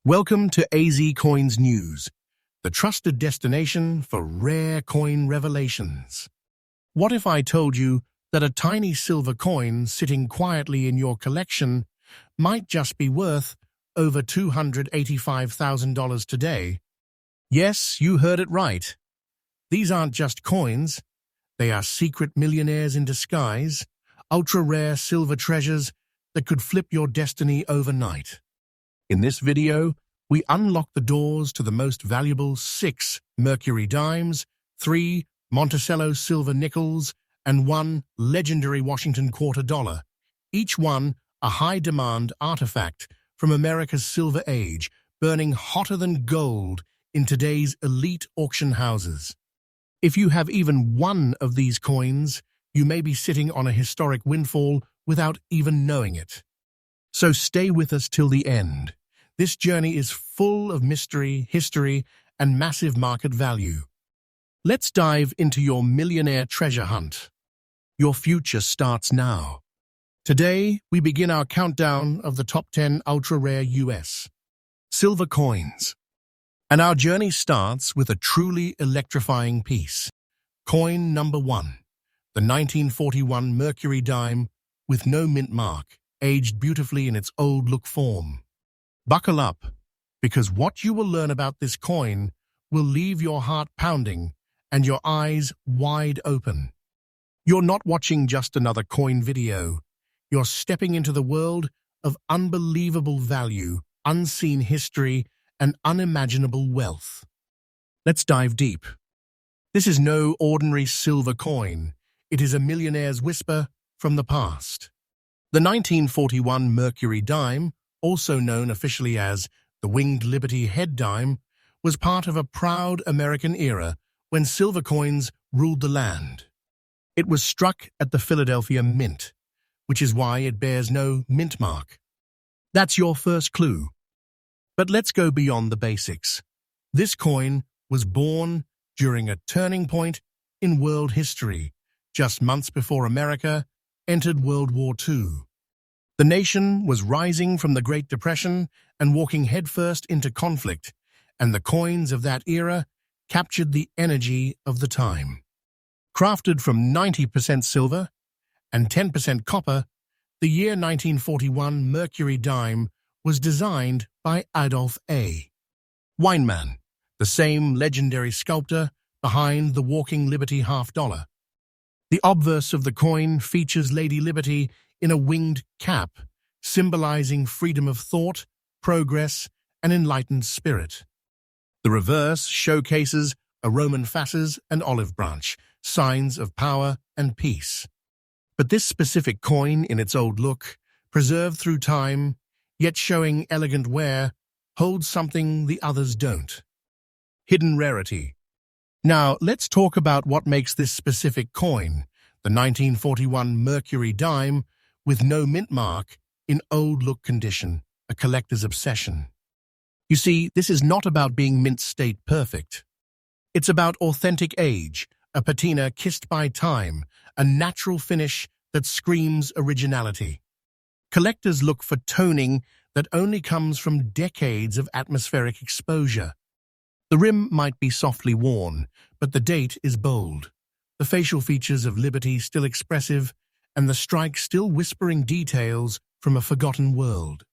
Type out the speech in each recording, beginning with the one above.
Welcome to AZ Coins News, the trusted destination for rare coin revelations. What if I told you that a tiny silver coin sitting quietly in your collection might just be worth over $285,000 today? Yes, you heard it right. These aren't just coins. They are secret millionaires in disguise, ultra-rare silver treasures that could flip your destiny overnight. In this video, we unlock the doors to the most valuable 6 Mercury Dimes, 3 Monticello Silver Nickels, and 1 legendary Washington quarter dollar, each one a high-demand artifact from America's Silver Age, burning hotter than gold in today's elite auction houses. If you have even one of these coins, you may be sitting on a historic windfall without even knowing it. So stay with us till the end. This journey is full of mystery, history, and massive market value. Let's dive into your millionaire treasure hunt. Your future starts now. Today, we begin our countdown of the top 10 Ultra Rare U.S. silver coins. And our journey starts with a truly electrifying piece. Coin number 1, the 1941 Mercury Dime with no mint mark, aged beautifully in its old-look form. Buckle up, because what you will learn about this coin will leave your heart pounding and your eyes wide open. You're not watching just another coin video. You're stepping into the world of unbelievable value, unseen history, and unimaginable wealth. Let's dive deep. This is no ordinary silver coin. It is a millionaire's whisper from the past. The 1941 Mercury Dime, also known officially as the Winged Liberty Head Dime, was part of a proud American era when silver coins ruled the land. It was struck at the Philadelphia Mint, which is why it bears no mint mark. That's your first clue. But let's go beyond the basics. This coin was born during a turning point in world history, just months before America entered World War II. The nation was rising from the Great Depression and walking headfirst into conflict, and the coins of that era captured the energy of the time. Crafted from 90% silver and 10% copper, the year 1941 Mercury Dime was designed by Adolph A. Weinman, the same legendary sculptor behind the Walking Liberty half-dollar. The obverse of the coin features Lady Liberty in a winged cap, symbolizing freedom of thought, progress, and enlightened spirit. The reverse showcases a Roman fasces and olive branch, signs of power and peace. But this specific coin, in its old look, preserved through time, yet showing elegant wear, holds something the others don't. Hidden rarity. Now, let's talk about what makes this specific coin, the 1941 Mercury Dime, with no mint mark, in old-look condition, a collector's obsession. You see, this is not about being mint-state perfect. It's about authentic age, a patina kissed by time, a natural finish that screams originality. Collectors look for toning that only comes from decades of atmospheric exposure. The rim might be softly worn, but the date is bold. The facial features of Liberty still expressive, and the strike still whispering details from a forgotten world.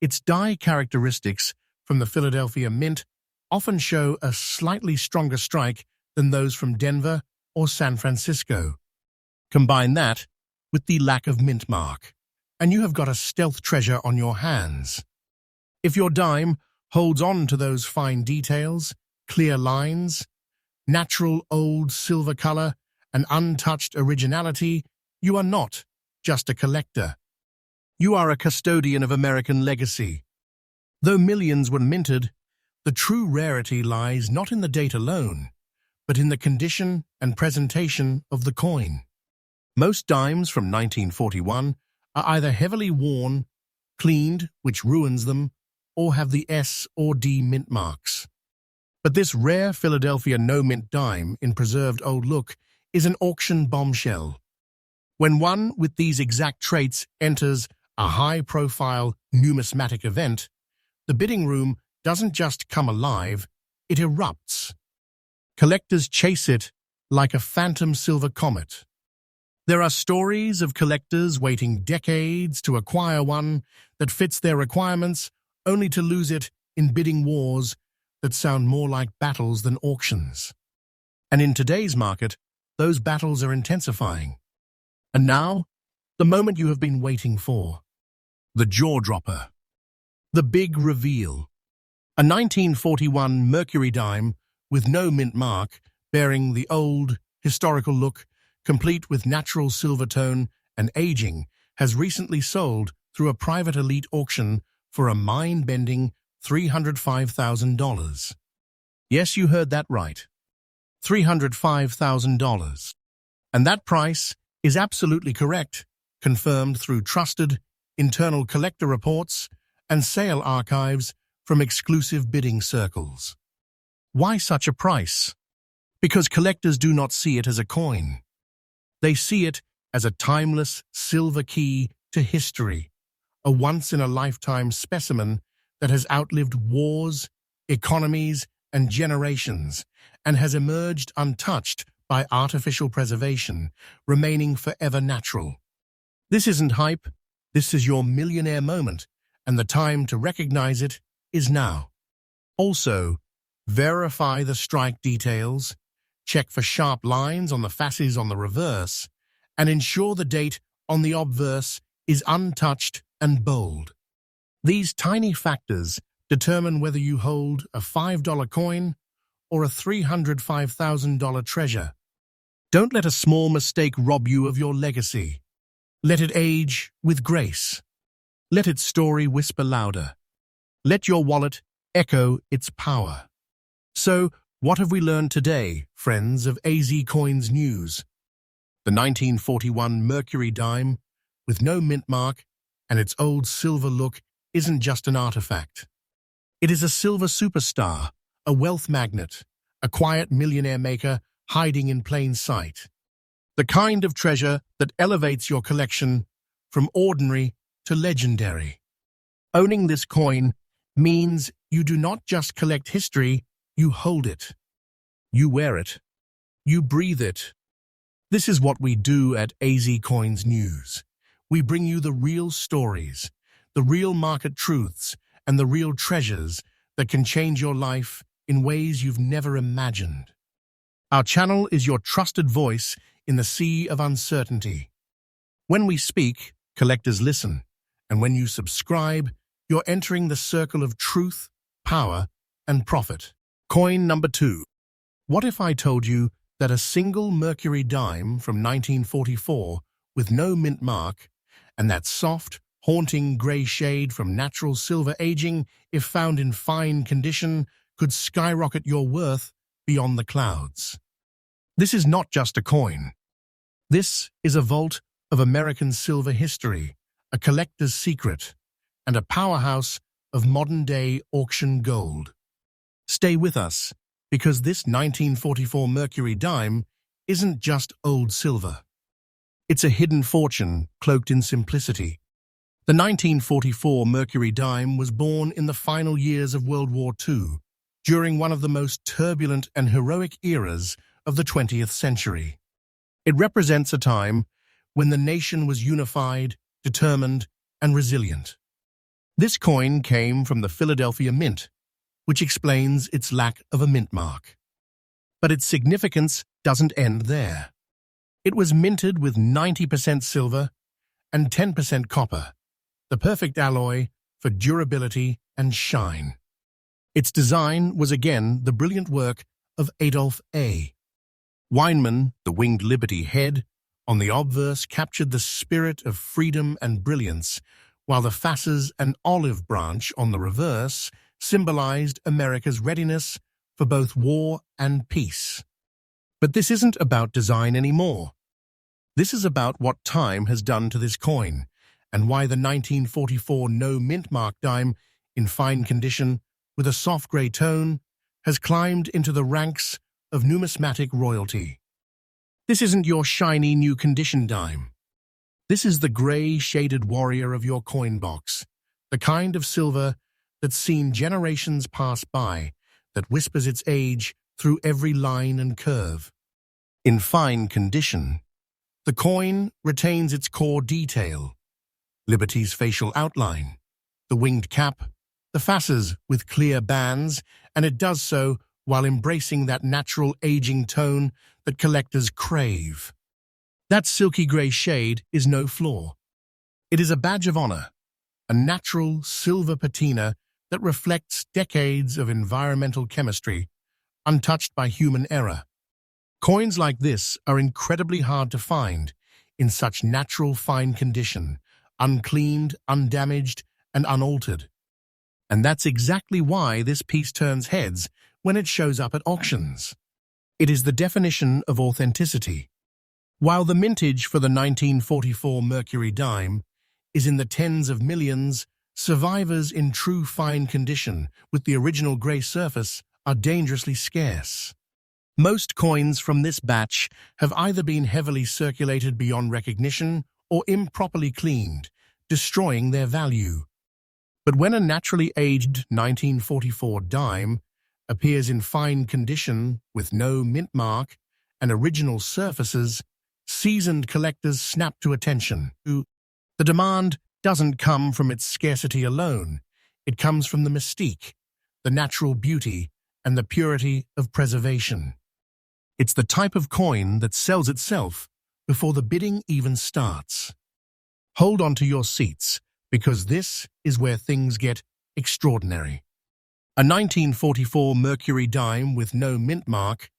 Its die characteristics from the Philadelphia Mint often show a slightly stronger strike than those from Denver or San Francisco. Combine that with the lack of mint mark, and you have got a stealth treasure on your hands. If your dime holds on to those fine details, clear lines, natural old silver color, and untouched originality, you are not just a collector. You are a custodian of American legacy. Though millions were minted, the true rarity lies not in the date alone, but in the condition and presentation of the coin. Most dimes from 1941 are either heavily worn, cleaned, which ruins them, or have the S or D mint marks. But this rare Philadelphia no-mint dime in preserved old look is an auction bombshell. When one with these exact traits enters a high-profile numismatic event, The bidding room doesn't just come alive, it erupts. Collectors chase it like a phantom silver comet. There are stories of collectors waiting decades to acquire one that fits their requirements, only to lose it in bidding wars that sound more like battles than auctions. And in today's market, those battles are intensifying. And now, the moment you have been waiting for. The jaw-dropper. The big reveal. A 1941 Mercury dime with no mint mark, bearing the old, historical look, complete with natural silver tone and aging, has recently sold through a private elite auction for a mind-bending $305,000. Yes, you heard that right. $305,000. And that price is absolutely correct, confirmed through trusted, internal collector reports and sale archives from exclusive bidding circles. Why such a price? Because collectors do not see it as a coin. They see it as a timeless silver key to history, a once-in-a-lifetime specimen that has outlived wars, economies, and generations, and has emerged untouched by artificial preservation, remaining forever natural. This isn't hype, this is your millionaire moment, and the time to recognize it is now. Also, verify the strike details, check for sharp lines on the fasces on the reverse, and ensure the date on the obverse is untouched and bold. These tiny factors determine whether you hold a $5 coin or a $305,000 treasure. Don't let a small mistake rob you of your legacy. Let it age with grace. Let its story whisper louder. Let your wallet echo its power. So, what have we learned today, friends of AZ Coins News? The 1941 Mercury dime, with no mint mark and its old silver look, isn't just an artifact. It is a silver superstar, a wealth magnet, a quiet millionaire maker hiding in plain sight. The kind of treasure that elevates your collection from ordinary to legendary. Owning this coin means you do not just collect history, you hold it. You wear it. You breathe it. This is what we do at AZ Coins News. We bring you the real stories, the real market truths, and the real treasures that can change your life in ways you've never imagined. Our channel is your trusted voice in the sea of uncertainty. When we speak, collectors listen, and when you subscribe, you're entering the circle of truth, power, and profit. Coin number 2. What if I told you that a single Mercury dime from 1944 with no mint mark, and that soft, haunting gray shade from natural silver aging, if found in fine condition, could skyrocket your worth beyond the clouds? This is not just a coin. This is a vault of American silver history, a collector's secret, and a powerhouse of modern-day auction gold. Stay with us, because this 1944 Mercury dime isn't just old silver. It's a hidden fortune cloaked in simplicity. The 1944 Mercury dime was born in the final years of World War II, during one of the most turbulent and heroic eras of the 20th century. It represents a time when the nation was unified, determined, and resilient. This coin came from the Philadelphia Mint, which explains its lack of a mint mark. But its significance doesn't end there. It was minted with 90% silver and 10% copper, the perfect alloy for durability and shine. Its design was again the brilliant work of Adolph A. Weinman, the winged Liberty head, on the obverse captured the spirit of freedom and brilliance, while the fasces and olive branch on the reverse symbolized America's readiness for both war and peace. But this isn't about design anymore. This is about what time has done to this coin, and why the 1944 no mint mark dime, in fine condition, with a soft grey tone, has climbed into the ranks of numismatic royalty. This isn't your shiny new condition dime. This is the grey shaded warrior of your coin box, the kind of silver that's seen generations pass by, that whispers its age through every line and curve. In fine condition, the coin retains its core detail: Liberty's facial outline, the winged cap, the facets with clear bands, and it does so while embracing that natural aging tone that collectors crave. That silky grey shade is no flaw. It is a badge of honor, a natural silver patina that reflects decades of environmental chemistry, untouched by human error. Coins like this are incredibly hard to find in such natural fine condition, uncleaned, undamaged, and unaltered. And that's exactly why this piece turns heads when it shows up at auctions. It is the definition of authenticity. While the mintage for the 1944 Mercury dime is in the tens of millions, survivors in true fine condition with the original grey surface are dangerously scarce. Most coins from this batch have either been heavily circulated beyond recognition or improperly cleaned, destroying their value. But when a naturally aged 1944 dime appears in fine condition with no mint mark and original surfaces, seasoned collectors snap to attention. The demand doesn't come from its scarcity alone. It comes from the mystique, the natural beauty, and the purity of preservation. It's the type of coin that sells itself before the bidding even starts. Hold on to your seats, because this is where things get extraordinary. A 1944 Mercury dime with no mint mark,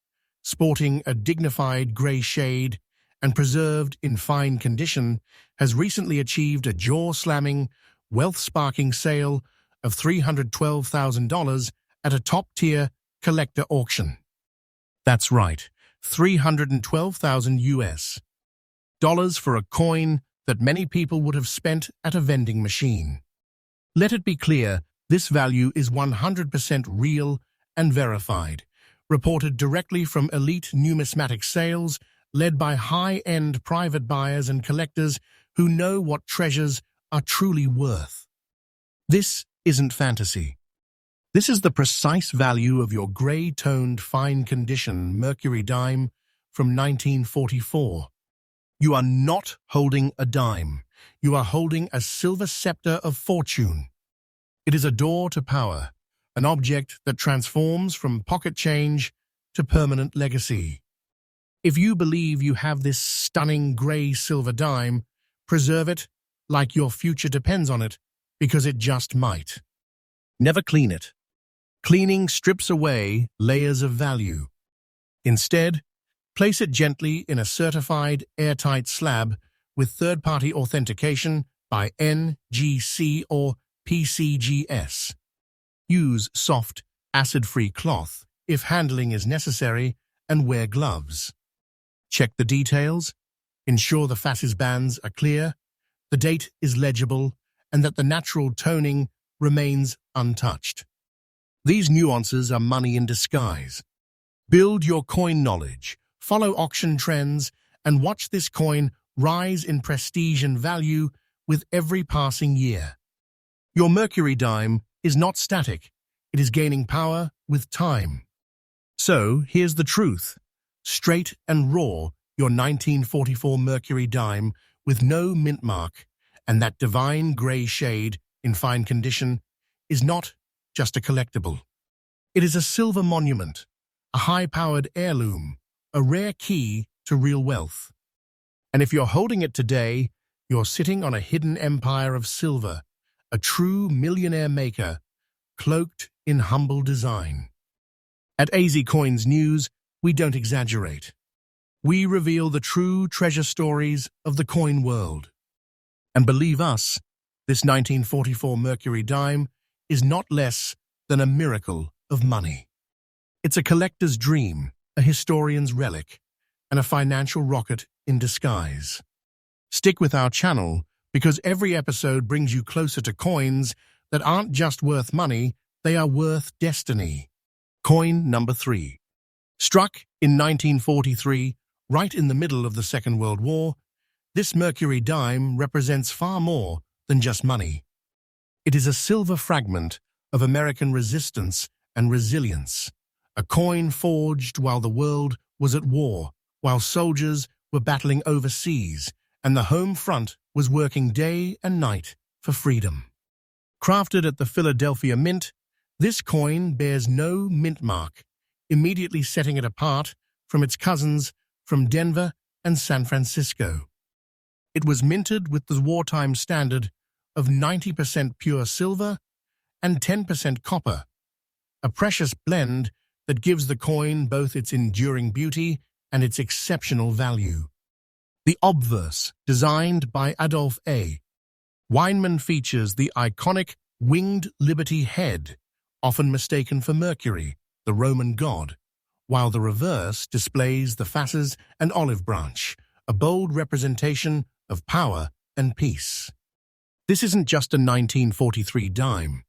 sporting a dignified grey shade and preserved in fine condition, has recently achieved a jaw-slamming, wealth-sparking sale of $312,000 at a top-tier collector auction. That's right, $312,000 US dollars for a coin that many people would have spent at a vending machine. Let it be clear, this value is 100% real and verified, reported directly from elite numismatic sales led by high-end private buyers and collectors who know what treasures are truly worth. This isn't fantasy. This is the precise value of your grey-toned, fine-condition Mercury dime from 1944. You are not holding a dime. You are holding a silver scepter of fortune. It is a door to power, an object that transforms from pocket change to permanent legacy. If you believe you have this stunning grey silver dime, preserve it like your future depends on it, because it just might. Never clean it. Cleaning strips away layers of value. Instead, place it gently in a certified, airtight slab with third-party authentication by NGC or PCGS. Use soft, acid-free cloth if handling is necessary, and wear gloves. Check the details. Ensure the facets bands are clear, the date is legible, and that the natural toning remains untouched. These nuances are money in disguise. Build your coin knowledge, follow auction trends, and watch this coin rise in prestige and value with every passing year. Your Mercury dime is not static. It is gaining power with time. So, here's the truth. Straight and raw, your 1944 Mercury dime with no mint mark and that divine grey shade in fine condition is not just a collectible. It is a silver monument, a high-powered heirloom, a rare key to real wealth. And if you're holding it today, you're sitting on a hidden empire of silver, a true millionaire-maker, cloaked in humble design. At AZ Coins News, we don't exaggerate. We reveal the true treasure stories of the coin world. And believe us, this 1944 Mercury dime is not less than a miracle of money. It's a collector's dream, a historian's relic, and a financial rocket in disguise. Stick with our channel, because every episode brings you closer to coins that aren't just worth money, they are worth destiny. Coin number 3. Struck in 1943, right in the middle of the Second World War, this Mercury dime represents far more than just money. It is a silver fragment of American resistance and resilience. A coin forged while the world was at war, while soldiers were battling overseas, and the home front was working day and night for freedom. Crafted at the Philadelphia Mint, this coin bears no mint mark, immediately setting it apart from its cousins from Denver and San Francisco. It was minted with the wartime standard of 90% pure silver and 10% copper, a precious blend that gives the coin both its enduring beauty and its exceptional value. The obverse, designed by Adolph A. Weinman, features the iconic winged liberty head, often mistaken for Mercury, the Roman god, while the reverse displays the fasces and olive branch, a bold representation of power and peace. This isn't just a 1943 dime.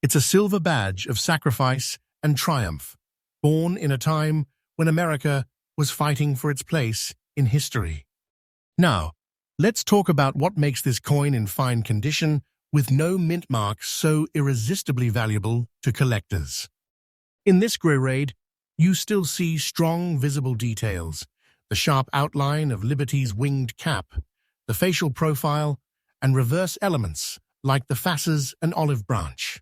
It's a silver badge of sacrifice and triumph, born in a time when America was fighting for its place in history. Now, let's talk about what makes this coin in fine condition with no mint mark so irresistibly valuable to collectors. In this grade, you still see strong visible details, the sharp outline of Liberty's winged cap, the facial profile, and reverse elements like the fasces and olive branch.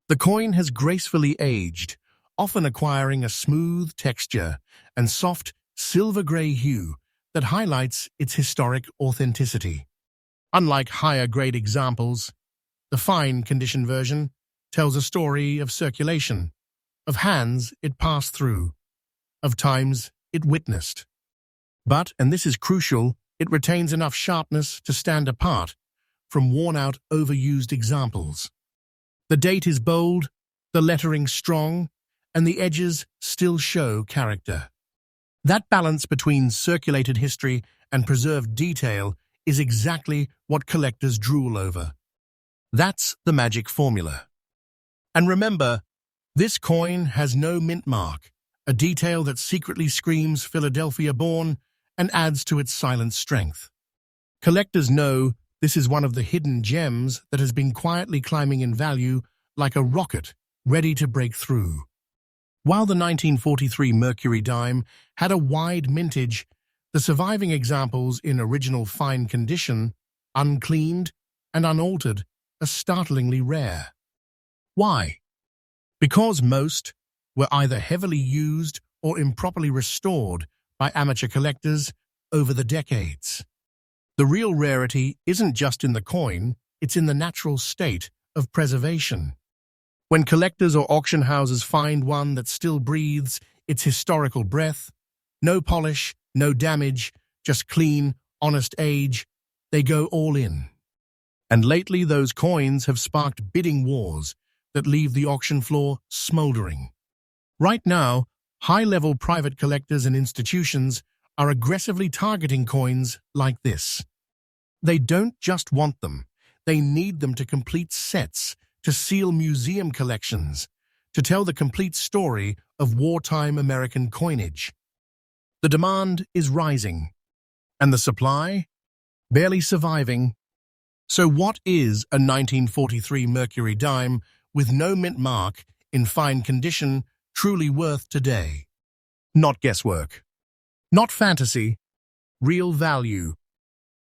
The coin has gracefully aged, often acquiring a smooth texture and soft silver-gray hue that highlights its historic authenticity. Unlike higher-grade examples, the fine-condition version tells a story of circulation, of hands it passed through, of times it witnessed. But, and this is crucial, it retains enough sharpness to stand apart from worn-out, overused examples. The date is bold, the lettering strong, and the edges still show character. That balance between circulated history and preserved detail is exactly what collectors drool over. That's the magic formula. And remember, this coin has no mint mark, a detail that secretly screams Philadelphia-born and adds to its silent strength. Collectors know this is one of the hidden gems that has been quietly climbing in value like a rocket ready to break through. While the 1943 Mercury dime had a wide mintage, the surviving examples in original fine condition, uncleaned and unaltered, are startlingly rare. Why? Because most were either heavily used or improperly restored by amateur collectors over the decades. The real rarity isn't just in the coin, it's in the natural state of preservation. When collectors or auction houses find one that still breathes its historical breath, no polish, no damage, just clean, honest age, they go all in. And lately those coins have sparked bidding wars that leave the auction floor smoldering. Right now, high-level private collectors and institutions are aggressively targeting coins like this. They don't just want them, they need them to complete sets, to seal museum collections, to tell the complete story of wartime American coinage. The demand is rising, and the supply barely surviving. So what is a 1943 Mercury dime with no mint mark, in fine condition, truly worth today? Not guesswork. Not fantasy. Real value.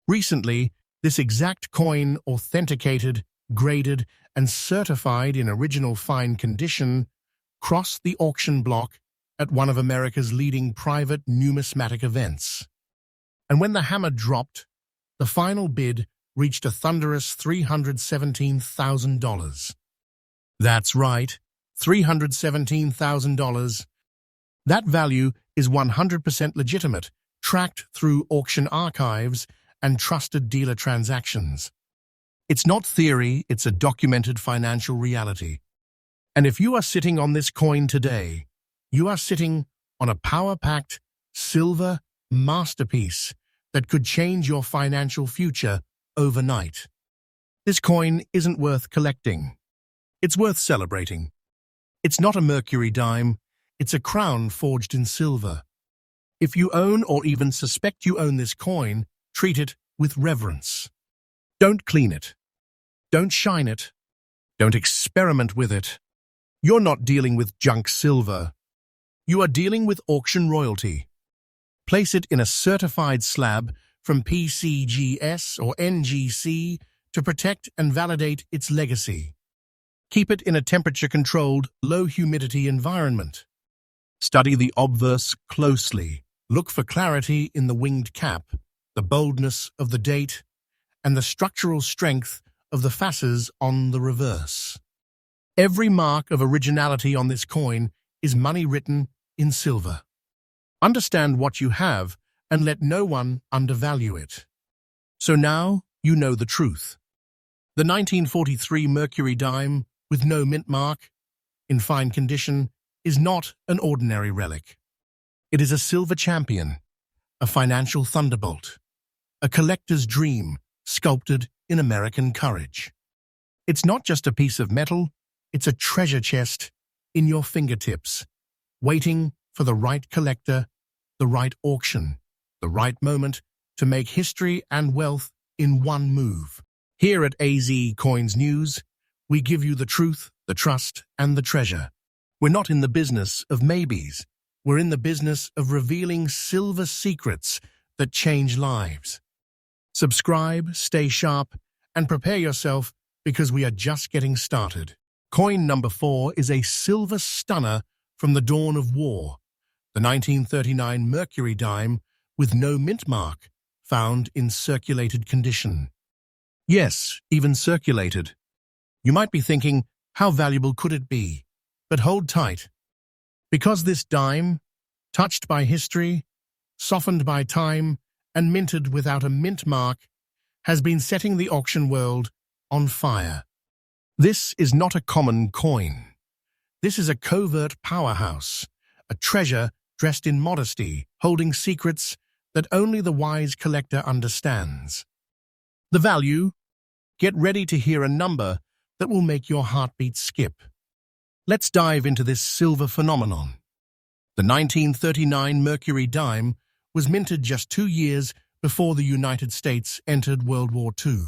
Recently, this exact coin, authenticated, graded, and certified in original fine condition, crossed the auction block at one of America's leading private numismatic events. And when the hammer dropped, the final bid reached a thunderous $317,000. That's right, $317,000. That value is 100% legitimate, tracked through auction archives and trusted dealer transactions. It's not theory, it's a documented financial reality. And if you are sitting on this coin today, you are sitting on a power-packed silver masterpiece that could change your financial future overnight. This coin isn't worth collecting. It's worth celebrating. It's not a Mercury dime, it's a crown forged in silver. If you own or even suspect you own this coin, treat it with reverence. Don't clean it. Don't shine it. Don't experiment with it. You're not dealing with junk silver. You are dealing with auction royalty. Place it in a certified slab from PCGS or NGC to protect and validate its legacy. Keep it in a temperature-controlled, low-humidity environment. Study the obverse closely. Look for clarity in the winged cap, the boldness of the date, and the structural strength of the facets on the reverse. Every mark of originality on this coin is money written in silver. Understand what you have and let no one undervalue it. So now you know the truth. The 1943 Mercury dime with no mint mark, in fine condition, is not an ordinary relic. It is a silver champion, a financial thunderbolt, a collector's dream sculpted in American courage. It's not just a piece of metal, it's a treasure chest in your fingertips, waiting for the right collector, the right auction, the right moment to make history and wealth in one move. Here at AZ Coins News, we give you the truth, the trust, and the treasure. We're not in the business of maybes. We're in the business of revealing silver secrets that change lives. Subscribe, stay sharp, and prepare yourself because we are just getting started. Coin number 4 is a silver stunner from the dawn of war, the 1939 Mercury dime with no mint mark, found in circulated condition. Yes, even circulated. You might be thinking, how valuable could it be? But hold tight. Because this dime, touched by history, softened by time, and minted without a mint mark, has been setting the auction world on fire. This is not a common coin. This is a covert powerhouse, a treasure dressed in modesty, holding secrets that only the wise collector understands. The value? Get ready to hear a number that will make your heartbeat skip. Let's dive into this silver phenomenon. The 1939 Mercury dime was minted just 2 years before the United States entered World War II.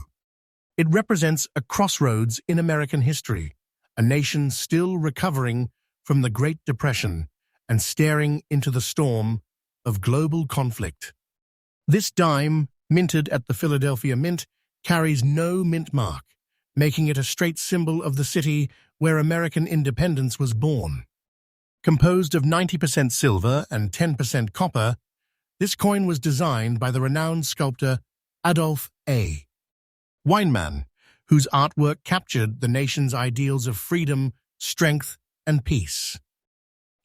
It represents a crossroads in American history, a nation still recovering from the Great Depression and staring into the storm of global conflict. This dime, minted at the Philadelphia Mint, carries no mint mark, making it a straight symbol of the city where American independence was born. Composed of 90% silver and 10% copper, this coin was designed by the renowned sculptor Adolph A. Weinman, whose artwork captured the nation's ideals of freedom, strength, and peace.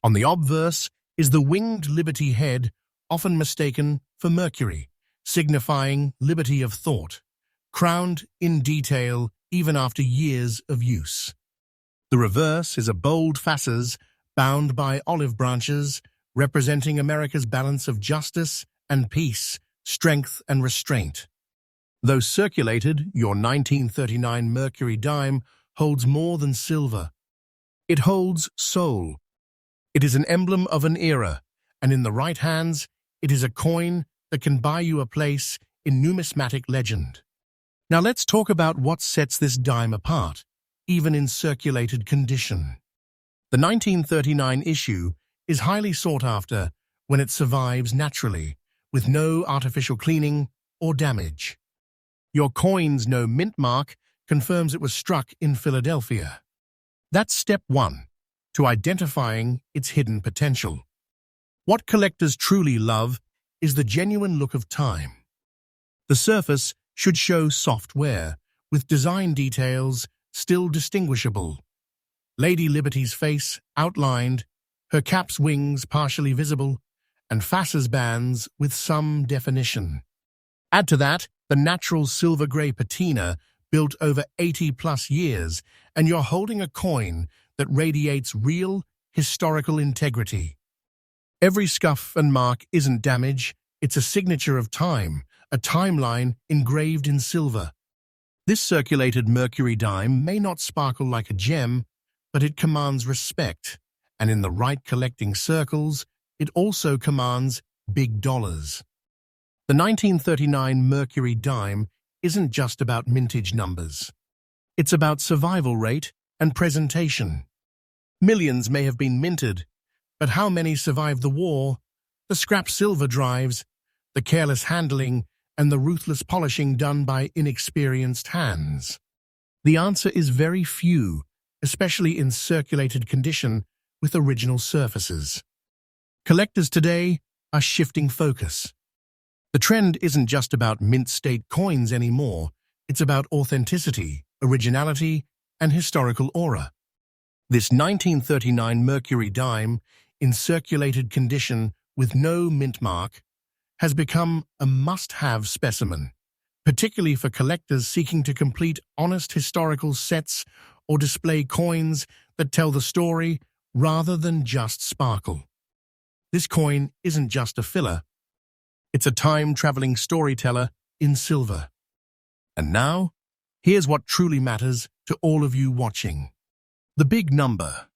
On the obverse is the winged liberty head, often mistaken for Mercury, signifying liberty of thought, crowned in detail even after years of use. The reverse is a bold facet bound by olive branches, representing America's balance of justice and peace, strength and restraint. Though circulated, your 1939 Mercury dime holds more than silver. It holds soul. It is an emblem of an era, and in the right hands, it is a coin that can buy you a place in numismatic legend. Now let's talk about what sets this dime apart, even in circulated condition. The 1939 issue is highly sought after when it survives naturally, with no artificial cleaning or damage. Your coin's no mint mark confirms it was struck in Philadelphia. That's step 1, to identifying its hidden potential. What collectors truly love is the genuine look of time. The surface should show soft wear, with design details still distinguishable. Lady Liberty's face outlined, her cap's wings partially visible, and facets bands with some definition. Add to that the natural silver-grey patina built over 80-plus years, and you're holding a coin that radiates real, historical integrity. Every scuff and mark isn't damage, it's a signature of time, a timeline engraved in silver. This circulated Mercury dime may not sparkle like a gem, but it commands respect, and in the right collecting circles, it also commands big dollars. The 1939 Mercury dime isn't just about mintage numbers. It's about survival rate, and presentation. Millions may have been minted, but how many survived the war, the scrap silver drives, the careless handling, and the ruthless polishing done by inexperienced hands? The answer is very few, especially in circulated condition with original surfaces. Collectors today are shifting focus. The trend isn't just about mint-state coins anymore, it's about authenticity, originality, and historical aura. This 1939 Mercury dime, in circulated condition with no mint mark, has become a must-have specimen, particularly for collectors seeking to complete honest historical sets or display coins that tell the story rather than just sparkle. This coin isn't just a filler, it's a time-traveling storyteller in silver. And now, here's what truly matters to all of you watching. The big number.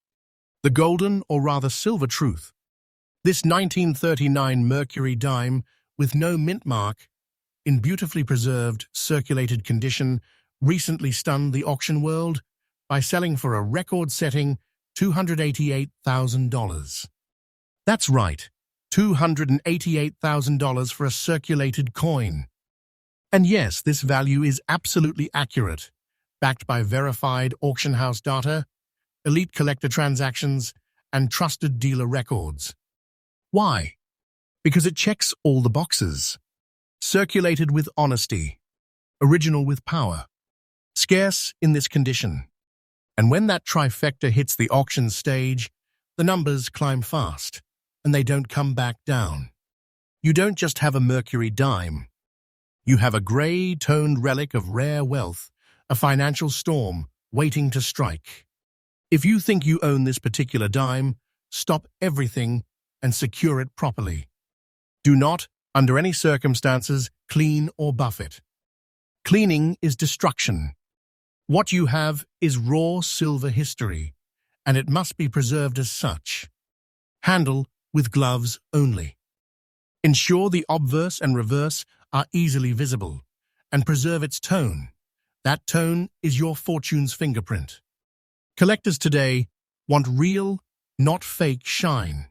The golden, or rather silver truth. This 1939 Mercury dime, with no mint mark, in beautifully preserved, circulated condition, recently stunned the auction world by selling for a record-setting $288,000. That's right, $288,000 for a circulated coin. And yes, this value is absolutely accurate, backed by verified auction house data, elite collector transactions, and trusted dealer records. Why? Because it checks all the boxes. Circulated with honesty, original with power, scarce in this condition. And when that trifecta hits the auction stage, the numbers climb fast, and they don't come back down. You don't just have a Mercury dime. You have a gray-toned relic of rare wealth, a financial storm waiting to strike. If you think you own this particular dime, stop everything and secure it properly. Do not, under any circumstances, clean or buff it. Cleaning is destruction. What you have is raw silver history, and it must be preserved as such. Handle with gloves only. Ensure the obverse and reverse are easily visible, and preserve its tone. That tone is your fortune's fingerprint. Collectors today want real, not fake shine.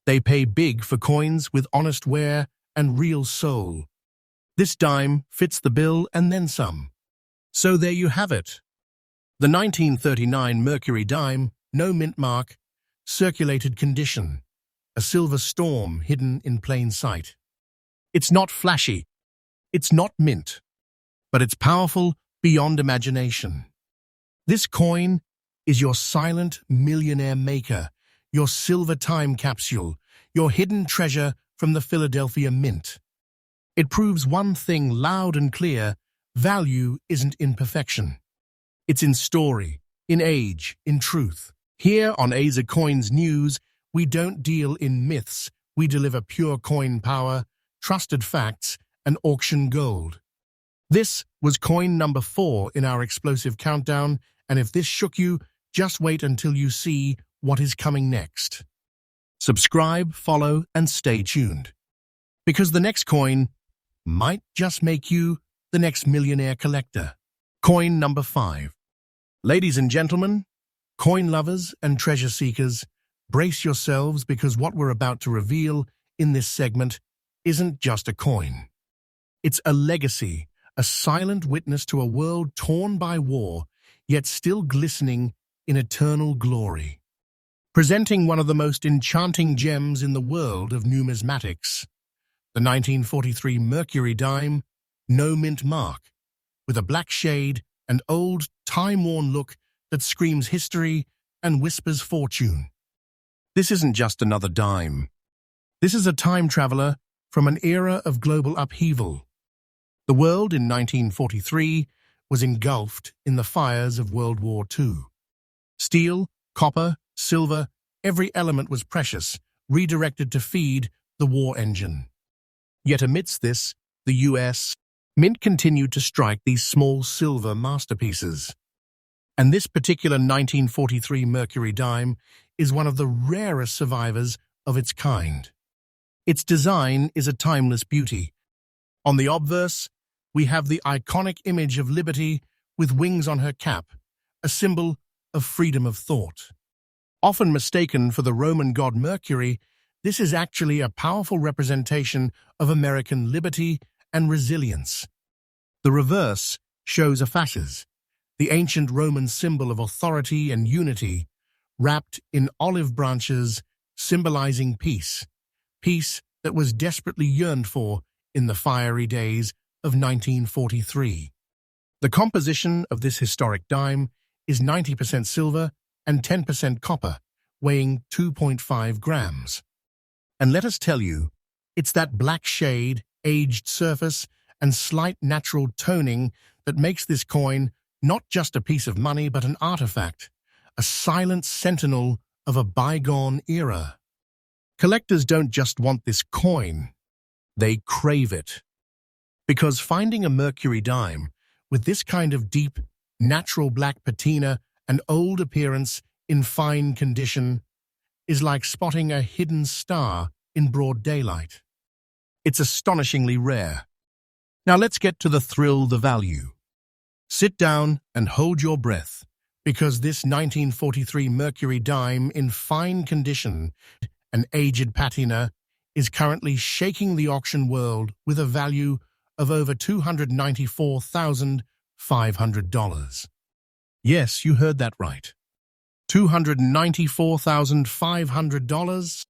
They pay big for coins with honest wear and real soul. This dime fits the bill and then some. So there you have it. The 1939 Mercury dime, no mint mark, circulated condition. A silver storm hidden in plain sight. It's not flashy. It's not mint. But it's powerful beyond imagination. This coin is your silent millionaire maker, your silver time capsule, your hidden treasure from the Philadelphia Mint. It proves one thing loud and clear: value isn't in perfection. It's in story, in age, in truth. Here on Aza Coins News, we don't deal in myths, we deliver pure coin power, trusted facts, and auction gold. This was coin number 4 in our explosive countdown, and if this shook you, just wait until you see what is coming next. Subscribe, follow, and stay tuned. Because the next coin might just make you the next millionaire collector. Coin number 5. Ladies and gentlemen, coin lovers and treasure seekers, brace yourselves because what we're about to reveal in this segment isn't just a coin. It's a legacy, a silent witness to a world torn by war, yet still glistening in eternal glory. Presenting one of the most enchanting gems in the world of numismatics, the 1943 Mercury dime, no mint mark, with a black shade and old, time-worn look that screams history and whispers fortune. This isn't just another dime. This is a time traveler from an era of global upheaval. The world in 1943 was engulfed in the fires of World War II. Steel, copper, silver, every element was precious, redirected to feed the war engine. Yet amidst this, the U.S. Mint continued to strike these small silver masterpieces. And this particular 1943 Mercury dime is one of the rarest survivors of its kind. Its design is a timeless beauty. On the obverse, we have the iconic image of Liberty with wings on her cap, a symbol of freedom of thought. Often mistaken for the Roman god Mercury, this is actually a powerful representation of American liberty and resilience. The reverse shows a fasces, the ancient Roman symbol of authority and unity, wrapped in olive branches symbolizing peace, peace that was desperately yearned for in the fiery days of 1943. The composition of this historic dime is 90% silver and 10% copper, weighing 2.5 grams. And let us tell you, it's that black shade, aged surface, and slight natural toning that makes this coin not just a piece of money but an artifact, a silent sentinel of a bygone era. Collectors don't just want this coin, they crave it. Because finding a Mercury dime with this kind of deep, natural black patina and old appearance in fine condition is like spotting a hidden star in broad daylight. It's astonishingly rare. Now let's get to the thrill, the value. Sit down and hold your breath, because this 1943 Mercury dime in fine condition and aged patina is currently shaking the auction world with a value of over $294,500. Yes, you heard that right. $294,500?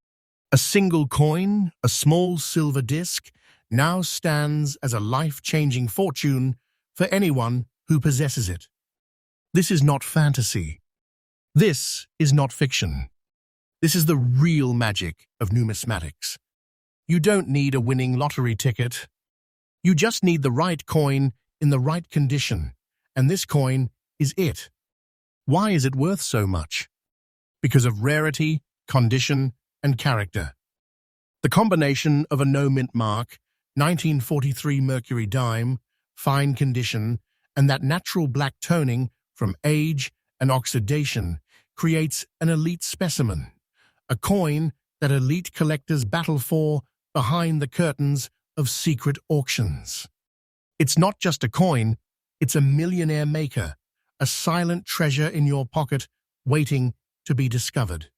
A single coin, a small silver disc, now stands as a life-changing fortune for anyone who possesses it. This is not fantasy. This is not fiction. This is the real magic of numismatics. You don't need a winning lottery ticket. You just need the right coin in the right condition, and this coin is it. Why is it worth so much? Because of rarity, condition, and character. The combination of a no-mint mark, 1943 Mercury dime, fine condition, and that natural black toning from age and oxidation creates an elite specimen, a coin that elite collectors battle for behind the curtains of secret auctions. It's not just a coin, it's a millionaire maker, a silent treasure in your pocket waiting to be discovered.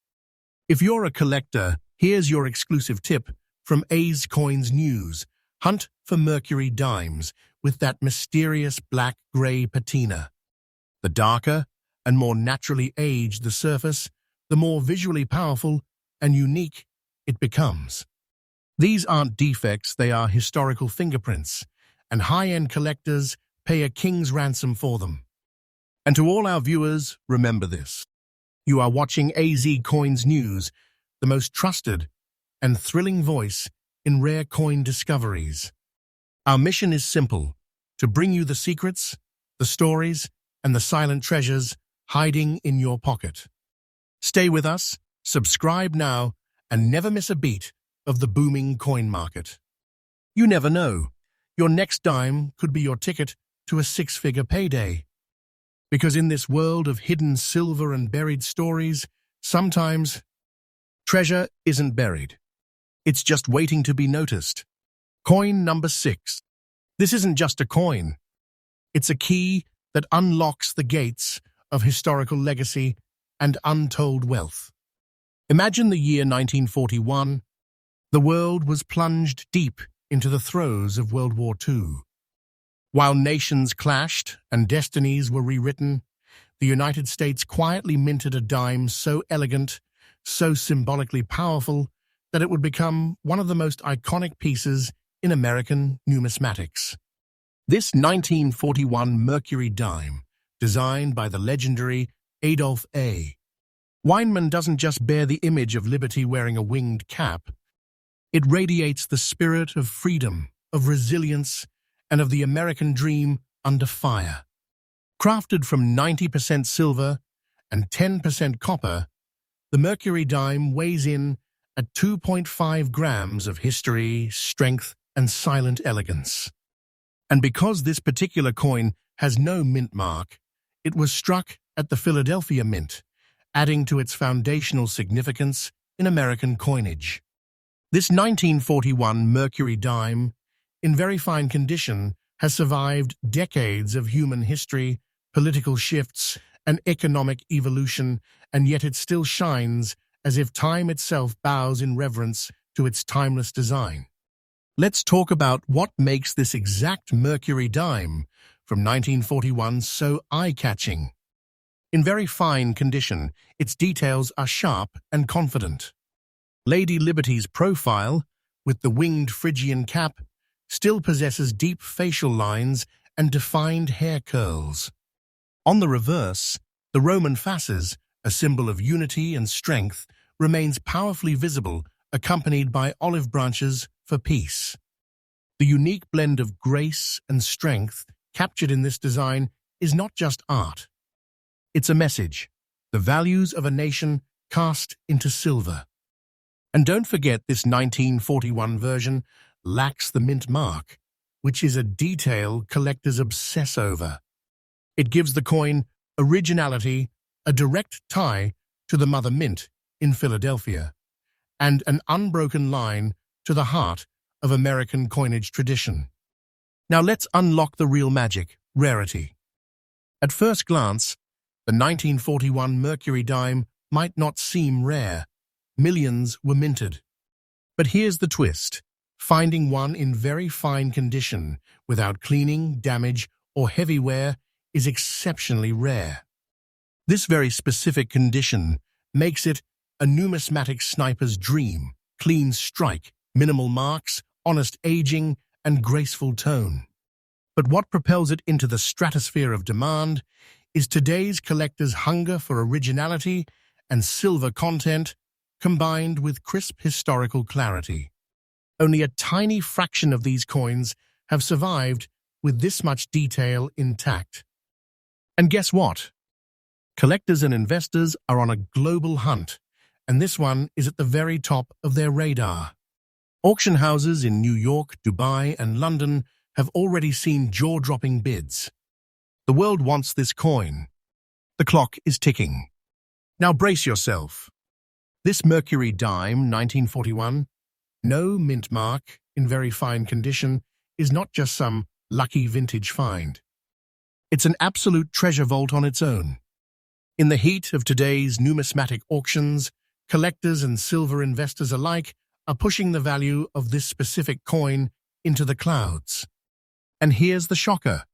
If you're a collector, here's your exclusive tip from A's Coins News. Hunt for Mercury dimes with that mysterious black-gray patina. The darker and more naturally aged the surface, the more visually powerful and unique it becomes. These aren't defects, they are historical fingerprints, and high-end collectors pay a king's ransom for them. And to all our viewers, remember this. You are watching AZ Coins News, the most trusted and thrilling voice in rare coin discoveries. Our mission is simple, to bring you the secrets, the stories, and the silent treasures hiding in your pocket. Stay with us, subscribe now, and never miss a beat of the booming coin market. You never know, your next dime could be your ticket to a six-figure payday. Because in this world of hidden silver and buried stories, sometimes treasure isn't buried. It's just waiting to be noticed. Coin number 6. This isn't just a coin. It's a key that unlocks the gates of historical legacy and untold wealth. Imagine the year 1941. The world was plunged deep into the throes of World War II. While nations clashed and destinies were rewritten, the United States quietly minted a dime so elegant, so symbolically powerful, that it would become one of the most iconic pieces in American numismatics. This 1941 Mercury dime, designed by the legendary Adolph A. Weinman, doesn't just bear the image of liberty wearing a winged cap. It radiates the spirit of freedom, of resilience, and of the American dream under fire. Crafted from 90% silver and 10% copper, the Mercury dime weighs in at 2.5 grams of history, strength, and silent elegance. And because this particular coin has no mint mark, it was struck at the Philadelphia Mint, adding to its foundational significance in American coinage. This 1941 Mercury dime, in very fine condition, has survived decades of human history, political shifts, an economic evolution, and yet it still shines as if time itself bows in reverence to its timeless design. Let's talk about what makes this exact Mercury dime from 1941 so eye-catching. In very fine condition, its details are sharp and confident. Lady Liberty's profile, with the winged Phrygian cap, still possesses deep facial lines and defined hair curls. On the reverse, the Roman fasces, a symbol of unity and strength, remains powerfully visible, accompanied by olive branches for peace. The unique blend of grace and strength captured in this design is not just art. It's a message, the values of a nation cast into silver. And don't forget, this 1941 version lacks the mint mark, which is a detail collectors obsess over. It gives the coin originality, a direct tie to the mother mint in Philadelphia, and an unbroken line to the heart of American coinage tradition. Now let's unlock the real magic, rarity. At first glance, the 1941 Mercury dime might not seem rare. Millions were minted. But here's the twist. Finding one in very fine condition, without cleaning, damage, or heavy wear, is exceptionally rare. This very specific condition makes it a numismatic sniper's dream: clean strike, minimal marks, honest aging, and graceful tone. But what propels it into the stratosphere of demand is today's collector's hunger for originality and silver content combined with crisp historical clarity. Only a tiny fraction of these coins have survived with this much detail intact. And guess what? Collectors and investors are on a global hunt, and this one is at the very top of their radar. Auction houses in New York, Dubai, and London have already seen jaw-dropping bids. The world wants this coin. The clock is ticking. Now brace yourself. This Mercury dime, 1941, no mint mark, in very fine condition, is not just some lucky vintage find. It's an absolute treasure vault on its own. In the heat of today's numismatic auctions, collectors and silver investors alike are pushing the value of this specific coin into the clouds. And here's the shocker: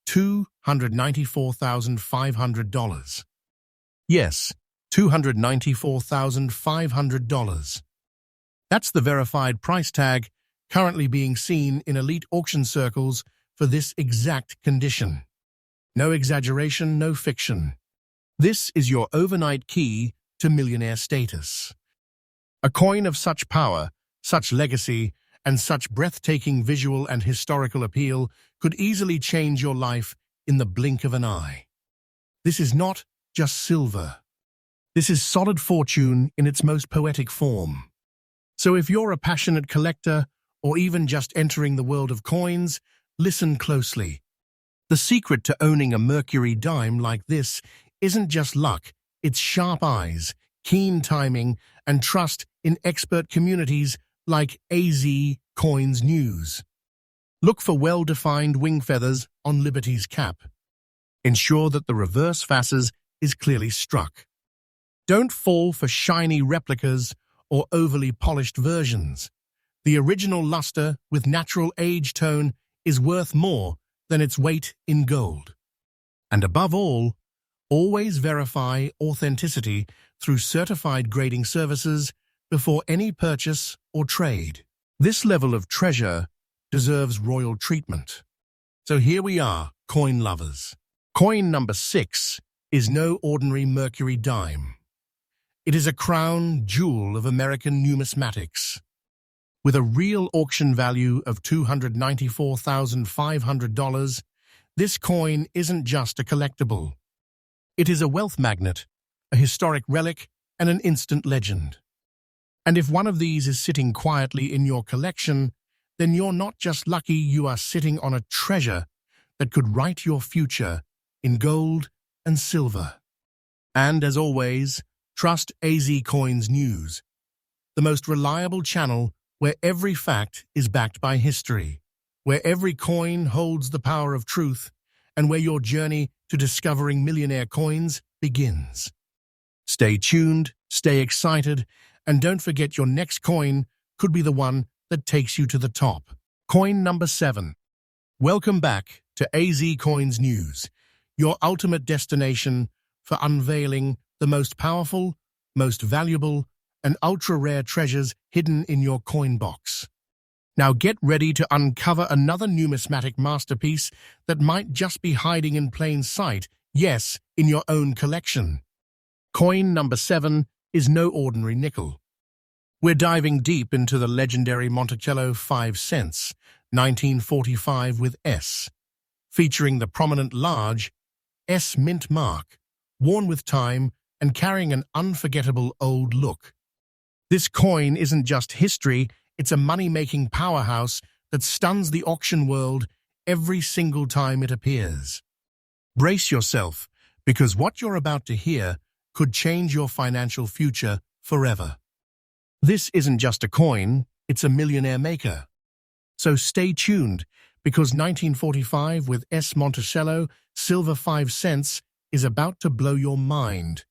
$294,500. Yes, $294,500. That's the verified price tag currently being seen in elite auction circles for this exact condition. No exaggeration, no fiction. This is your overnight key to millionaire status. A coin of such power, such legacy, and such breathtaking visual and historical appeal could easily change your life in the blink of an eye. This is not just silver. This is solid fortune in its most poetic form. So if you're a passionate collector, or even just entering the world of coins, listen closely. The secret to owning a Mercury dime like this isn't just luck, it's sharp eyes, keen timing, and trust in expert communities like AZ Coins News. Look for well-defined wing feathers on Liberty's cap. Ensure that the reverse facet is clearly struck. Don't fall for shiny replicas or overly polished versions. The original luster with natural age tone is worth more than its weight in gold. And above all, always verify authenticity through certified grading services before any purchase or trade. This level of treasure deserves royal treatment. So here we are, coin lovers. Coin number 6 is no ordinary Mercury dime. It is a crown jewel of American numismatics. With a real auction value of $294,500, this coin isn't just a collectible. It is a wealth magnet, a historic relic, and an instant legend. And if one of these is sitting quietly in your collection, then you're not just lucky, you are sitting on a treasure that could write your future in gold and silver. And as always, trust AZ Coins News, the most reliable channel where every fact is backed by history, where every coin holds the power of truth, and where your journey to discovering millionaire coins begins. Stay tuned, stay excited, and don't forget your next coin could be the one that takes you to the top. Coin number 7. Welcome back to AZ Coins News, your ultimate destination for unveiling the most powerful, most valuable, and ultra-rare treasures hidden in your coin box. Now get ready to uncover another numismatic masterpiece that might just be hiding in plain sight, yes, in your own collection. Coin number 7 is no ordinary nickel. We're diving deep into the legendary Monticello 5 cents, 1945 with S, featuring the prominent large S mint mark, worn with time and carrying an unforgettable old look. This coin isn't just history, it's a money-making powerhouse that stuns the auction world every single time it appears. Brace yourself, because what you're about to hear could change your financial future forever. This isn't just a coin, it's a millionaire maker. So stay tuned, because 1945 with S Monticello Silver 5 cents is about to blow your mind.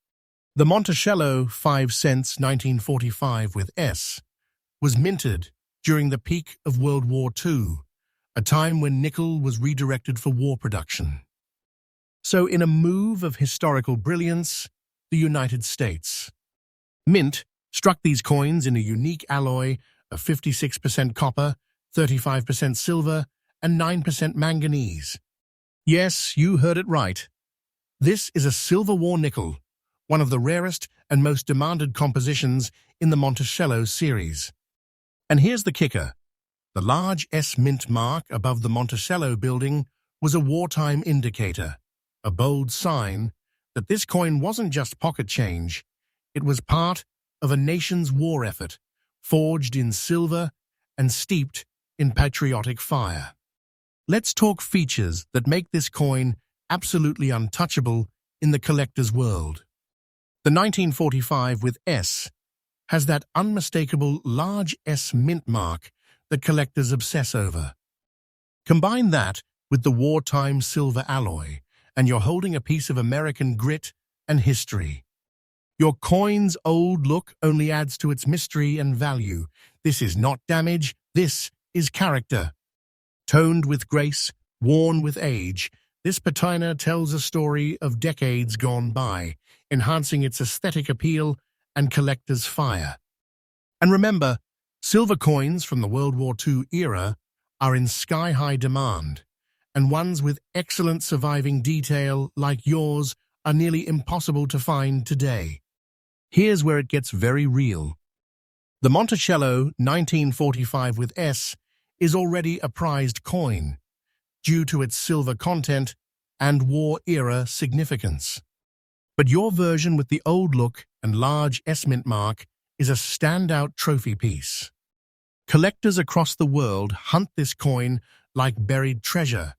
The Monticello 5 cents 1945 with S was minted during the peak of World War II, a time when nickel was redirected for war production. So in a move of historical brilliance, the United States Mint struck these coins in a unique alloy of 56% copper, 35% silver, and 9% manganese. Yes, you heard it right. This is a Silver War nickel, one of the rarest and most demanded compositions in the Monticello series. And here's the kicker. The large S mint mark above the Monticello building was a wartime indicator, a bold sign that this coin wasn't just pocket change, it was part of a nation's war effort, forged in silver and steeped in patriotic fire. Let's talk features that make this coin absolutely untouchable in the collector's world. The 1945 with S has that unmistakable large S mint mark that collectors obsess over. Combine that with the wartime silver alloy, and you're holding a piece of American grit and history. Your coin's old look only adds to its mystery and value. This is not damage, this is character. Toned with grace, worn with age, this patina tells a story of decades gone by, enhancing its aesthetic appeal and collector's fire. And remember, silver coins from the World War II era are in sky-high demand, and ones with excellent surviving detail like yours are nearly impossible to find today. Here's where it gets very real. The Monticello 1945 with S is already a prized coin, due to its silver content and war-era significance. But your version with the old look and large S-mint mark is a standout trophy piece. Collectors across the world hunt this coin like buried treasure,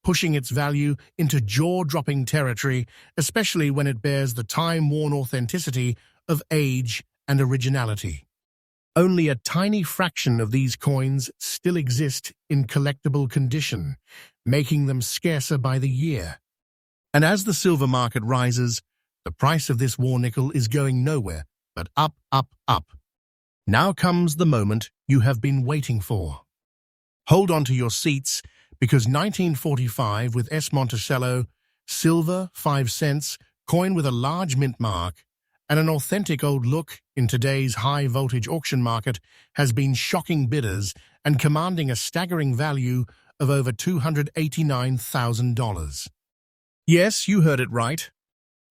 pushing its value into jaw-dropping territory, especially when it bears the time-worn authenticity of age and originality. Only a tiny fraction of these coins still exist in collectible condition, making them scarcer by the year. And as the silver market rises, the price of this war nickel is going nowhere but up, up, up. Now comes the moment you have been waiting for. Hold on to your seats, because 1945 with S Monticello Silver 5 cents coin with a large mint mark and an authentic old look in today's high-voltage auction market has been shocking bidders and commanding a staggering value of over $289,000. Yes, you heard it right.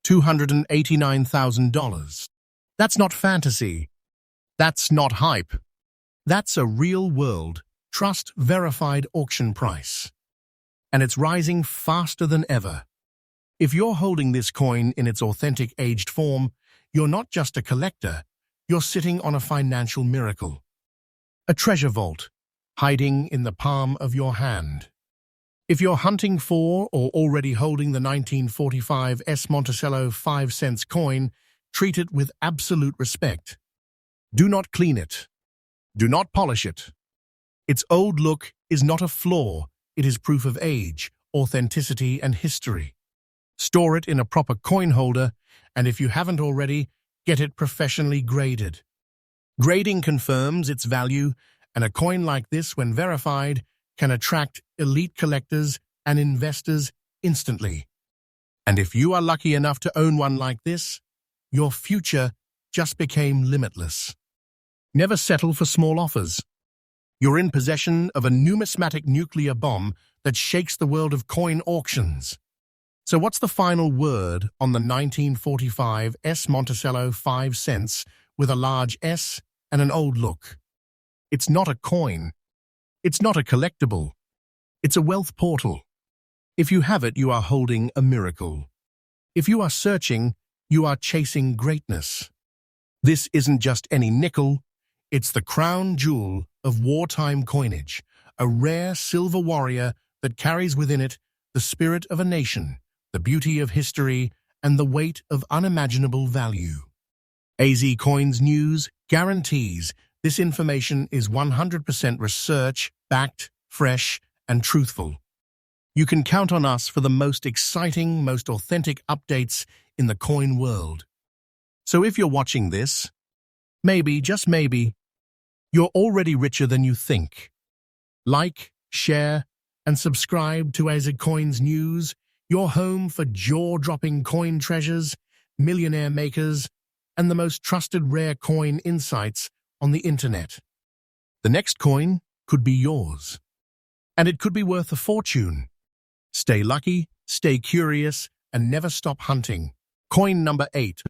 $289,000. That's not fantasy. That's not hype. That's a real-world, trust-verified auction price. And it's rising faster than ever. If you're holding this coin in its authentic aged form, you're not just a collector, you're sitting on a financial miracle. A treasure vault, hiding in the palm of your hand. If you're hunting for or already holding the 1945 S Monticello 5 cents coin, treat it with absolute respect. Do not clean it. Do not polish it. Its old look is not a flaw, it is proof of age, authenticity, and history. Store it in a proper coin holder, and if you haven't already, get it professionally graded. Grading confirms its value, and a coin like this, when verified, can attract elite collectors and investors instantly. And if you are lucky enough to own one like this, your future just became limitless. Never settle for small offers. You're in possession of a numismatic nuclear bomb that shakes the world of coin auctions. So what's the final word on the 1945 S Monticello 5 cents with a large S and an old look? It's not a coin. It's not a collectible. It's a wealth portal. If you have it, you are holding a miracle. If you are searching, you are chasing greatness. This isn't just any nickel. It's the crown jewel of wartime coinage, a rare silver warrior that carries within it the spirit of a nation, the beauty of history, and the weight of unimaginable value. AZ Coins News guarantees this information is 100% research-backed, fresh, and truthful. You can count on us for the most exciting, most authentic updates in the coin world. So if you're watching this, maybe, just maybe, you're already richer than you think. Like, share, and subscribe to AZ Coins News, your home for jaw-dropping coin treasures, millionaire makers, and the most trusted rare coin insights on the internet. The next coin could be yours, and it could be worth a fortune. Stay lucky, stay curious, and never stop hunting. Coin number 8.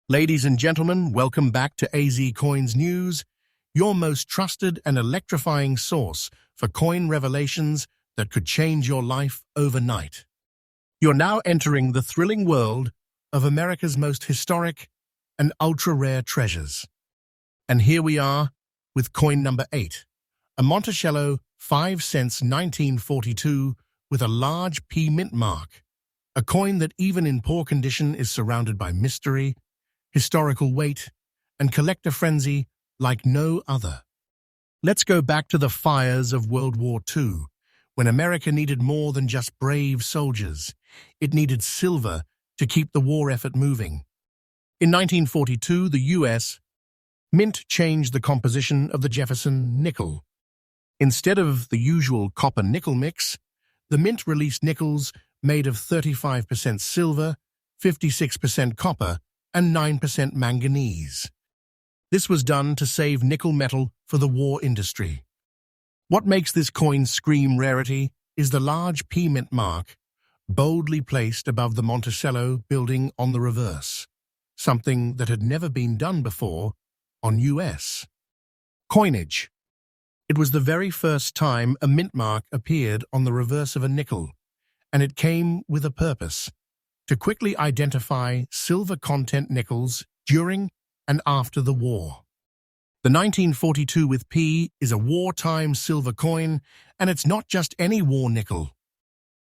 Ladies and gentlemen, welcome back to AZ Coins News, your most trusted and electrifying source for coin revelations that could change your life overnight. You're now entering the thrilling world of America's most historic and ultra-rare treasures. And here we are with coin number 8, a Monticello 5 cents 1942 with a large P mint mark, a coin that even in poor condition is surrounded by mystery, historical weight, and collector frenzy like no other. Let's go back to the fires of World War II, when America needed more than just brave soldiers. It needed silver to keep the war effort moving. In 1942, the U.S. Mint changed the composition of the Jefferson nickel. Instead of the usual copper-nickel mix, the Mint released nickels made of 35% silver, 56% copper, and 9% manganese. This was done to save nickel metal for the war industry. What makes this coin scream rarity is the large P mint mark, boldly placed above the Monticello building on the reverse, something that had never been done before on U.S. coinage. It was the very first time a mint mark appeared on the reverse of a nickel, and it came with a purpose: to quickly identify silver content nickels during and after the war. The 1942 with P is a wartime silver coin, and it's not just any war nickel.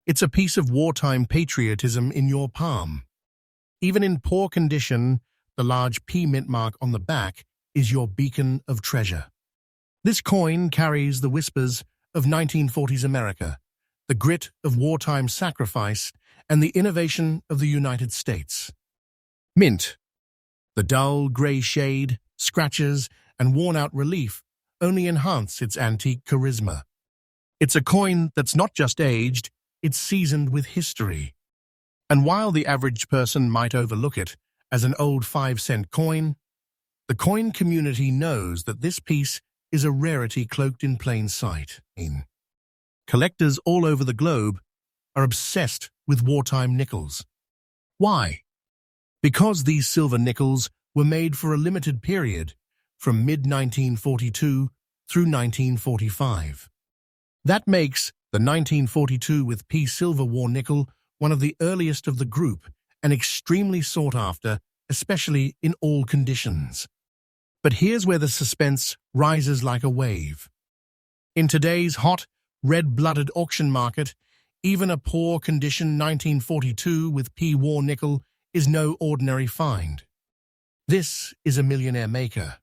It's a piece of wartime patriotism in your palm. Even in poor condition, the large P mint mark on the back is your beacon of treasure. This coin carries the whispers of 1940s America, the grit of wartime sacrifice, and the innovation of the United States. Mint. The dull gray shade, scratches, and worn-out relief only enhance its antique charisma. It's a coin that's not just aged, it's seasoned with history. And while the average person might overlook it as an old 5-cent coin, the coin community knows that this piece is a rarity cloaked in plain sight. Collectors all over the globe are obsessed with wartime nickels. Why? Because these silver nickels were made for a limited period, from mid-1942 through 1945. That makes the 1942 with P silver war nickel one of the earliest of the group and extremely sought after, especially in all conditions. But here's where the suspense rises like a wave. In today's hot, red-blooded auction market, even a poor condition 1942 with P war nickel is no ordinary find. This is a millionaire maker,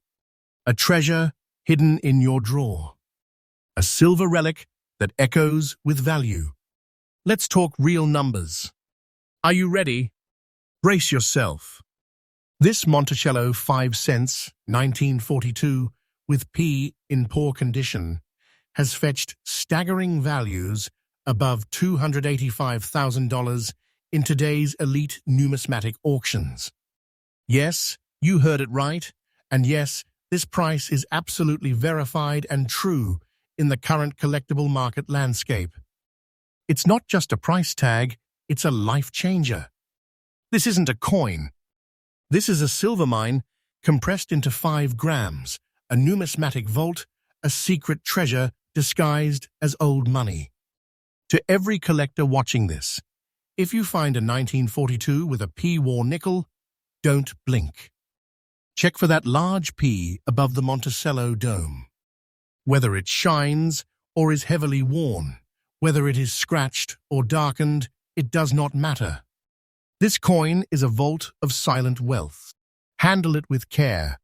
a treasure hidden in your drawer, a silver relic that echoes with value. Let's talk real numbers. Are you ready? Brace yourself. This Monticello 5 cents, 1942, with P in poor condition, has fetched staggering values above $285,000 in today's elite numismatic auctions. Yes, you heard it right, and yes, this price is absolutely verified and true in the current collectible market landscape. It's not just a price tag, it's a life changer. This isn't a coin. This is a silver mine compressed into 5 grams, a numismatic vault, a secret treasure disguised as old money. To every collector watching this, if you find a 1942 with a P-war nickel, don't blink. Check for that large P above the Monticello dome. Whether it shines or is heavily worn, whether it is scratched or darkened, it does not matter. This coin is a vault of silent wealth. Handle it with care.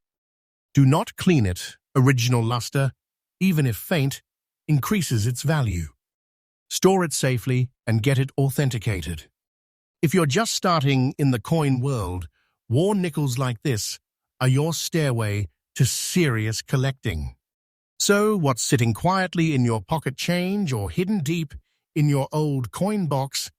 Do not clean it. Original luster, even if faint, increases its value. Store it safely and get it authenticated. If you're just starting in the coin world, worn nickels like this are your stairway to serious collecting. So what's sitting quietly in your pocket change or hidden deep in your old coin box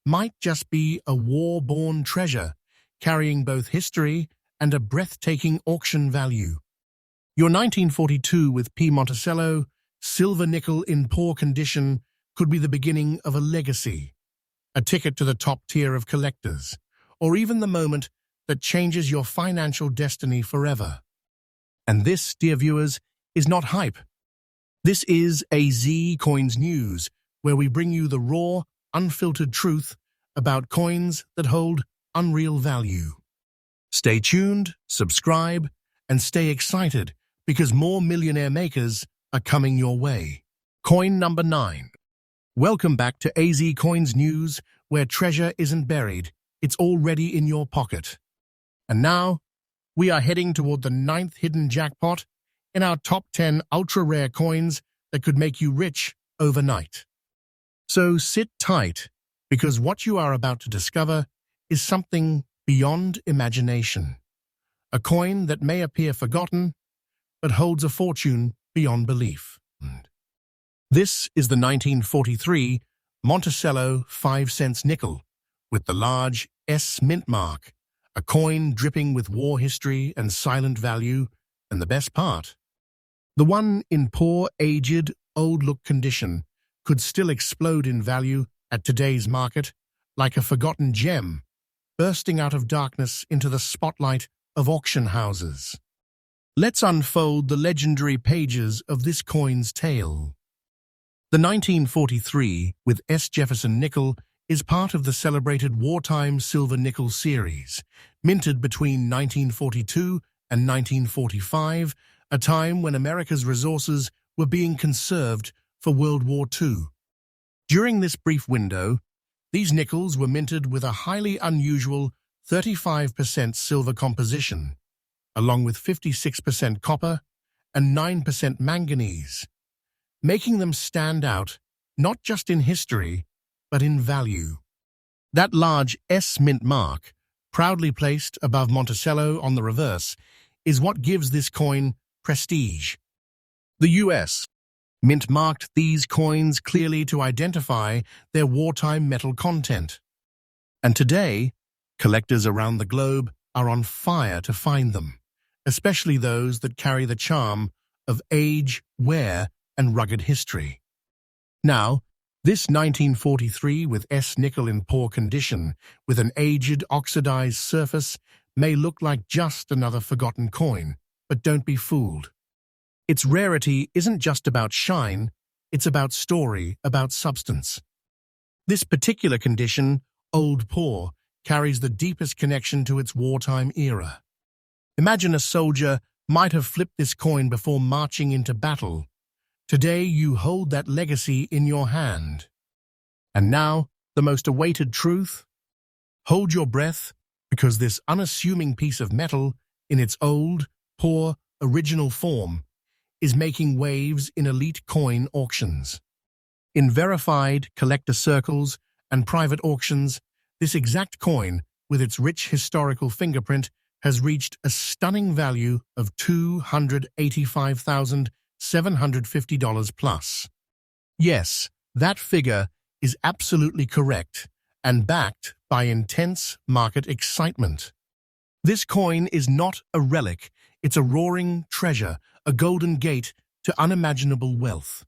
might just be a war-born treasure, carrying both history and a breathtaking auction value. Your 1942 with P. Monticello silver nickel in poor condition could be the beginning of a legacy, a ticket to the top tier of collectors, or even the moment that changes your financial destiny forever. And this, dear viewers, is not hype. This is AZ Coins News, where we bring you the raw, unfiltered truth about coins that hold unreal value. Stay tuned, subscribe, and stay excited because more millionaire makers are coming your way. Coin number 9. Welcome back to AZ Coins News, where treasure isn't buried, it's already in your pocket. And now, we are heading toward the 9th hidden jackpot in our top 10 ultra-rare coins that could make you rich overnight. So sit tight, because what you are about to discover is something beyond imagination. A coin that may appear forgotten, but holds a fortune beyond belief. This is the 1943 Monticello 5 cents nickel, with the large S mint mark, a coin dripping with war history and silent value, and the best part, the one in poor, aged, old-look condition could still explode in value at today's market like a forgotten gem, bursting out of darkness into the spotlight of auction houses. Let's unfold the legendary pages of this coin's tale. The 1943 with S. Jefferson nickel is part of the celebrated wartime silver nickel series, minted between 1942 and 1945, a time when America's resources were being conserved for World War II. During this brief window, these nickels were minted with a highly unusual 35% silver composition, along with 56% copper and 9% manganese, making them stand out not just in history, but in value. That large S mint mark, proudly placed above Monticello on the reverse, is what gives this coin prestige. The U.S. Mint marked these coins clearly to identify their wartime metal content. And today, collectors around the globe are on fire to find them, especially those that carry the charm of age, wear, and rugged history. Now, this 1943 with S nickel in poor condition, with an aged, oxidized surface, may look like just another forgotten coin, but don't be fooled. Its rarity isn't just about shine, it's about story, about substance. This particular condition, old poor, carries the deepest connection to its wartime era. Imagine a soldier might have flipped this coin before marching into battle. Today you hold that legacy in your hand. And now, the most awaited truth? Hold your breath, because this unassuming piece of metal, in its old, poor, original form, is making waves in elite coin auctions. In verified collector circles and private auctions, this exact coin, with its rich historical fingerprint, has reached a stunning value of $285,750 plus. Yes, that figure is absolutely correct and backed by intense market excitement. This coin is not a relic, it's a roaring treasure, a golden gate to unimaginable wealth.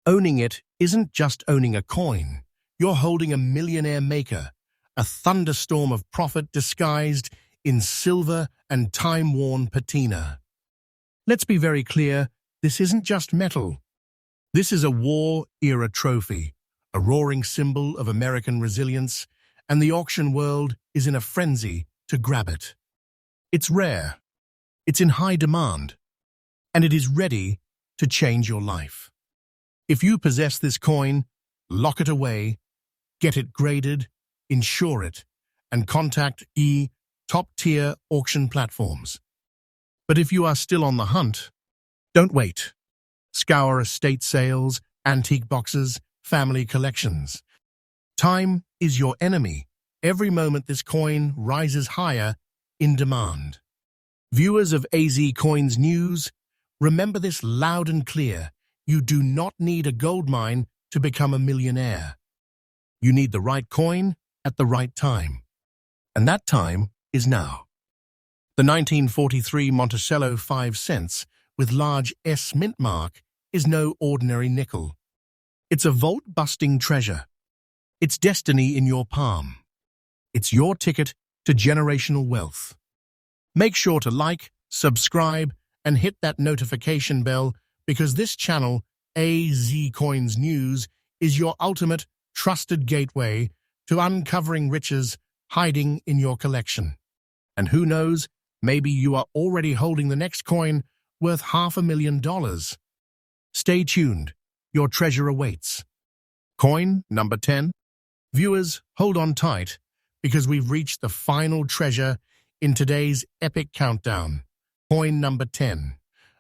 Owning it isn't just owning a coin. You're holding a millionaire-maker, a thunderstorm of profit disguised in silver and time-worn patina. Let's be very clear, this isn't just metal. This is a war-era trophy, a roaring symbol of American resilience, and the auction world is in a frenzy to grab it. It's rare, it's in high demand, and it is ready to change your life. If you possess this coin, lock it away, get it graded, insure it, and contact top-tier auction platforms. But if you are still on the hunt, don't wait. Scour estate sales, antique boxes, family collections. Time is your enemy. Every moment this coin rises higher in demand. Viewers of AZ Coins News, remember this loud and clear. You do not need a gold mine to become a millionaire. You need the right coin at the right time. And that time is now. The 1943 Monticello 5 cents with large S mint mark is no ordinary nickel. It's a vault-busting treasure. It's destiny in your palm. It's your ticket to generational wealth. Make sure to like, subscribe, and hit that notification bell because this channel, AZ Coins News, is your ultimate trusted gateway to uncovering riches hiding in your collection. And who knows, maybe you are already holding the next coin worth $500,000. Stay tuned, your treasure awaits. Coin number 10. Viewers, hold on tight because we've reached the final treasure in today's epic countdown. Coin number 10.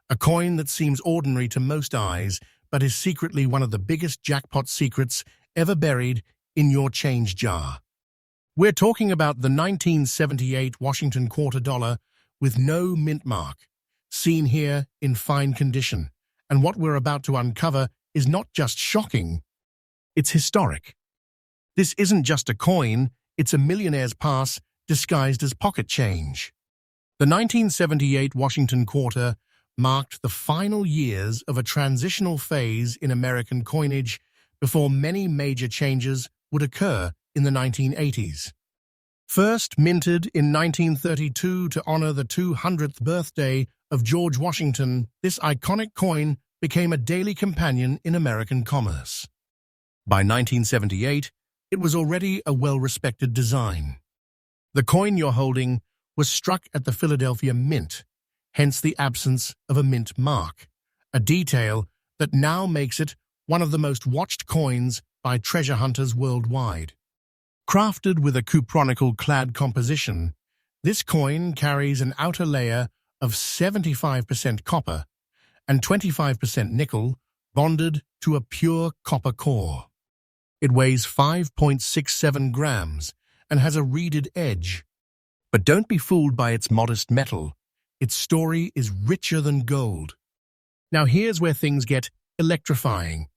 A coin that seems ordinary to most eyes, but is secretly one of the biggest jackpot secrets ever buried in your change jar. We're talking about the 1978 Washington quarter dollar with no mint mark, seen here in fine condition. And what we're about to uncover is not just shocking, it's historic. This isn't just a coin, it's a millionaire's pass disguised as pocket change. The 1978 Washington quarter marked the final years of a transitional phase in American coinage before many major changes would occur in the 1980s. First minted in 1932 to honor the 200th birthday of George Washington, this iconic coin became a daily companion in American commerce. By 1978, it was already a well-respected design. The coin you're holding was struck at the Philadelphia Mint, hence the absence of a mint mark, a detail that now makes it one of the most watched coins by treasure hunters worldwide. Crafted with a cupronickel-clad composition, this coin carries an outer layer of 75% copper and 25% nickel bonded to a pure copper core. It weighs 5.67 grams and has a reeded edge. But don't be fooled by its modest metal. Its story is richer than gold. Now here's where things get electrifying.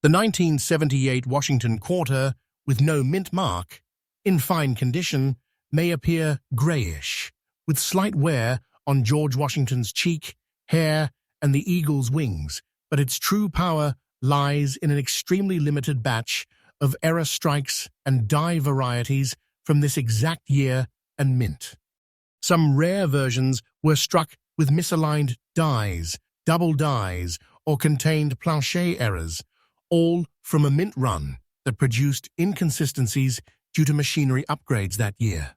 The 1978 Washington quarter, with no mint mark, in fine condition, may appear grayish, with slight wear on George Washington's cheek, hair, and the eagle's wings, but its true power lies in an extremely limited batch of error strikes and die varieties from this exact year and mint. Some rare versions were struck with misaligned dies, double dies, or contained planchet errors, all from a mint run that produced inconsistencies due to machinery upgrades that year.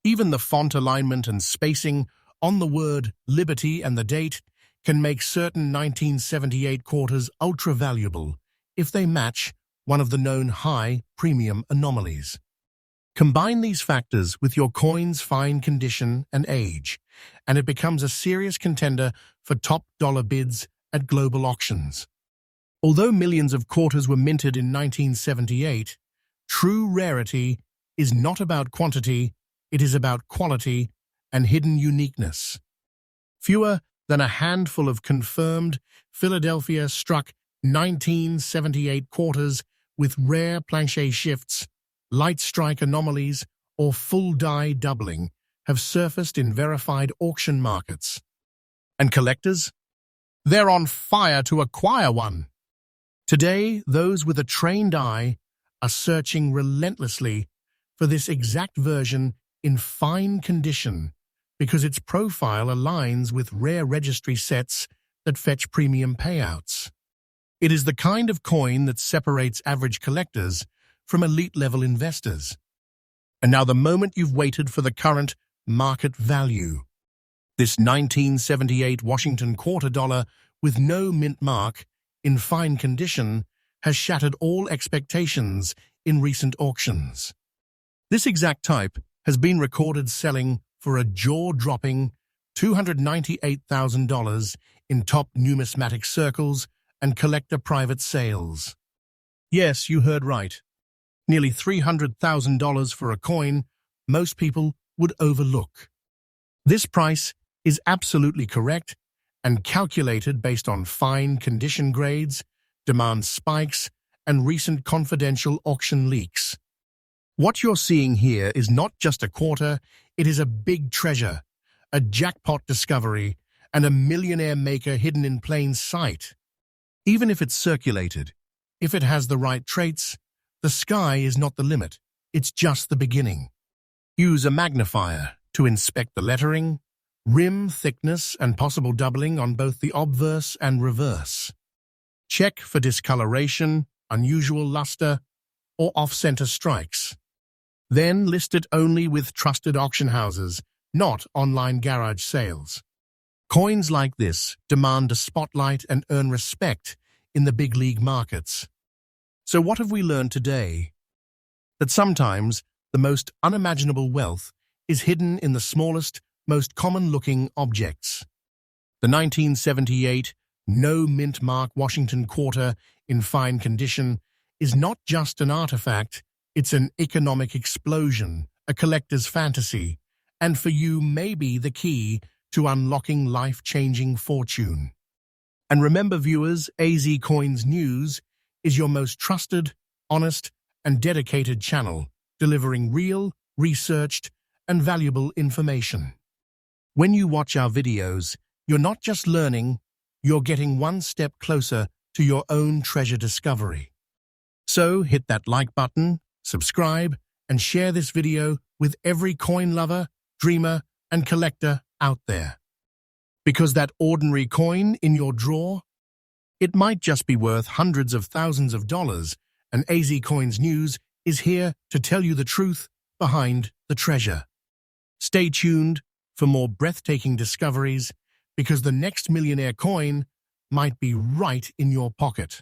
Even the font alignment and spacing on the word Liberty and the date can make certain 1978 quarters ultra-valuable if they match one of the known high premium anomalies. Combine these factors with your coin's fine condition and age, and it becomes a serious contender for top dollar bids at global auctions. Although millions of quarters were minted in 1978, True rarity is not about quantity, it is about quality and hidden uniqueness. Fewer than a handful of confirmed Philadelphia-struck 1978 quarters with rare planchet shifts, light strike anomalies, or full die doubling have surfaced in verified auction markets. And collectors? They're on fire to acquire one. Today, those with a trained eye are searching relentlessly for this exact version in fine condition because its profile aligns with rare registry sets that fetch premium payouts. It is the kind of coin that separates average collectors from elite-level investors. And now the moment you've waited for the current market value. This 1978 Washington quarter dollar with no mint mark, in fine condition, has shattered all expectations in recent auctions. This exact type has been recorded selling for a jaw-dropping $298,000 in top numismatic circles and collector private sales. Yes, you heard right. Nearly $300,000 for a coin most people would overlook. This price is absolutely correct and calculated based on fine condition grades, demand spikes, and recent confidential auction leaks. What you're seeing here is not just a quarter, it is a big treasure, a jackpot discovery, and a millionaire maker hidden in plain sight. Even if it's circulated, if it has the right traits, the sky is not the limit, it's just the beginning. Use a magnifier to inspect the lettering, rim thickness, and possible doubling on both the obverse and reverse. Check for discoloration, unusual luster, or off-center strikes. Then list it only with trusted auction houses, not online garage sales. Coins like this demand a spotlight and earn respect in the big league markets. So what have we learned today? That sometimes the most unimaginable wealth is hidden in the smallest, most common-looking objects. The 1978 no mint mark Washington quarter in fine condition is not just an artifact, it's an economic explosion, a collector's fantasy, and for you maybe the key to unlocking life-changing fortune. And remember, viewers, AZ Coins News is your most trusted, honest, and dedicated channel, delivering real, researched, and valuable information. When you watch our videos, you're not just learning, you're getting one step closer to your own treasure discovery. So hit that like button, subscribe, and share this video with every coin lover, dreamer, and collector out there. Because that ordinary coin in your drawer, it might just be worth hundreds of thousands of dollars, and AZ Coins News is here to tell you the truth behind the treasure. Stay tuned for more breathtaking discoveries, because the next millionaire coin might be right in your pocket.